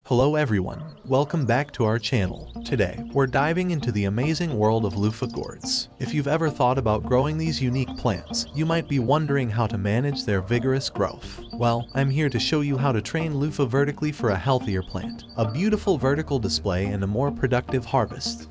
Hello everyone, welcome back to our channel. Today, we're diving into the amazing world of Luffa gourds. If you've ever thought about growing these unique plants, you might be wondering how to manage their vigorous growth. Well, I'm here to show you how to train Luffa vertically for a healthier plant, a beautiful vertical display and a more productive harvest.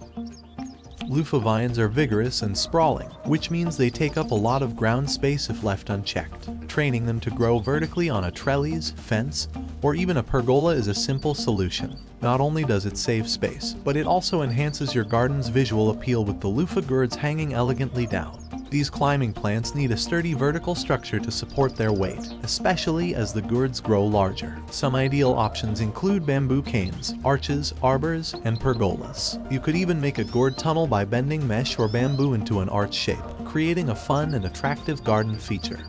Luffa vines are vigorous and sprawling, which means they take up a lot of ground space if left unchecked. Training them to grow vertically on a trellis, fence, or even a pergola is a simple solution. Not only does it save space, but it also enhances your garden's visual appeal with the Luffa gourds hanging elegantly down. These climbing plants need a sturdy vertical structure to support their weight, especially as the gourds grow larger. Some ideal options include bamboo canes, arches, arbors, and pergolas. You could even make a gourd tunnel by bending mesh or bamboo into an arch shape, creating a fun and attractive garden feature.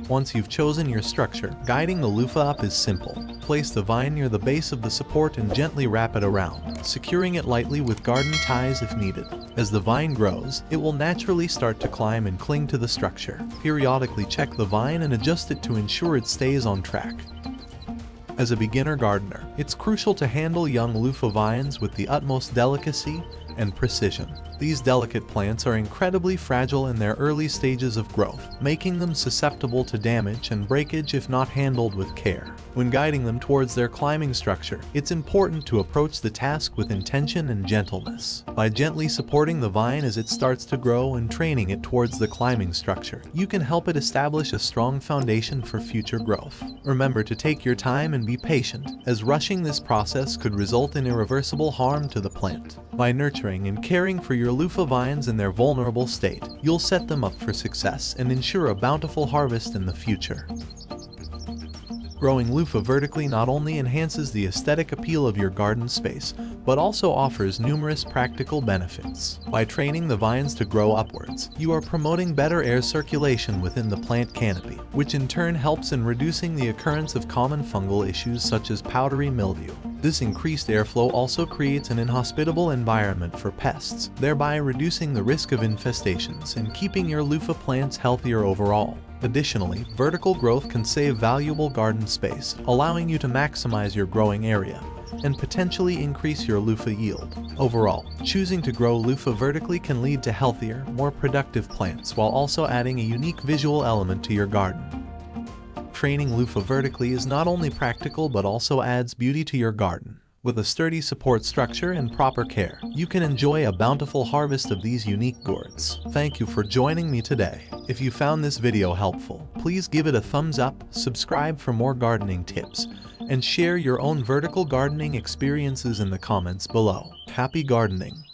Once you've chosen your structure, guiding the Luffa up is simple. Place the vine near the base of the support and gently wrap it around, securing it lightly with garden ties if needed. As the vine grows, it will naturally start to climb and cling to the structure. Periodically check the vine and adjust it to ensure it stays on track. As a beginner gardener, it's crucial to handle young Luffa vines with the utmost delicacy and precision. These delicate plants are incredibly fragile in their early stages of growth, making them susceptible to damage and breakage if not handled with care. When guiding them towards their climbing structure, it's important to approach the task with intention and gentleness. By gently supporting the vine as it starts to grow and training it towards the climbing structure, you can help it establish a strong foundation for future growth. Remember to take your time and be patient, as rushing this process could result in irreversible harm to the plant. By nurturing and caring for your Luffa vines in their vulnerable state, you'll set them up for success and ensure a bountiful harvest in the future. Growing Luffa vertically not only enhances the aesthetic appeal of your garden space, but also offers numerous practical benefits. By training the vines to grow upwards, you are promoting better air circulation within the plant canopy, which in turn helps in reducing the occurrence of common fungal issues such as powdery mildew. This increased airflow also creates an inhospitable environment for pests, thereby reducing the risk of infestations and keeping your Luffa plants healthier overall. Additionally, vertical growth can save valuable garden space, allowing you to maximize your growing area and potentially increase your Luffa yield. Overall, choosing to grow Luffa vertically can lead to healthier, more productive plants while also adding a unique visual element to your garden. Training Luffa vertically is not only practical but also adds beauty to your garden. With a sturdy support structure and proper care, you can enjoy a bountiful harvest of these unique gourds. Thank you for joining me today. If you found this video helpful, please give it a thumbs up, subscribe for more gardening tips, and share your own vertical gardening experiences in the comments below. Happy gardening!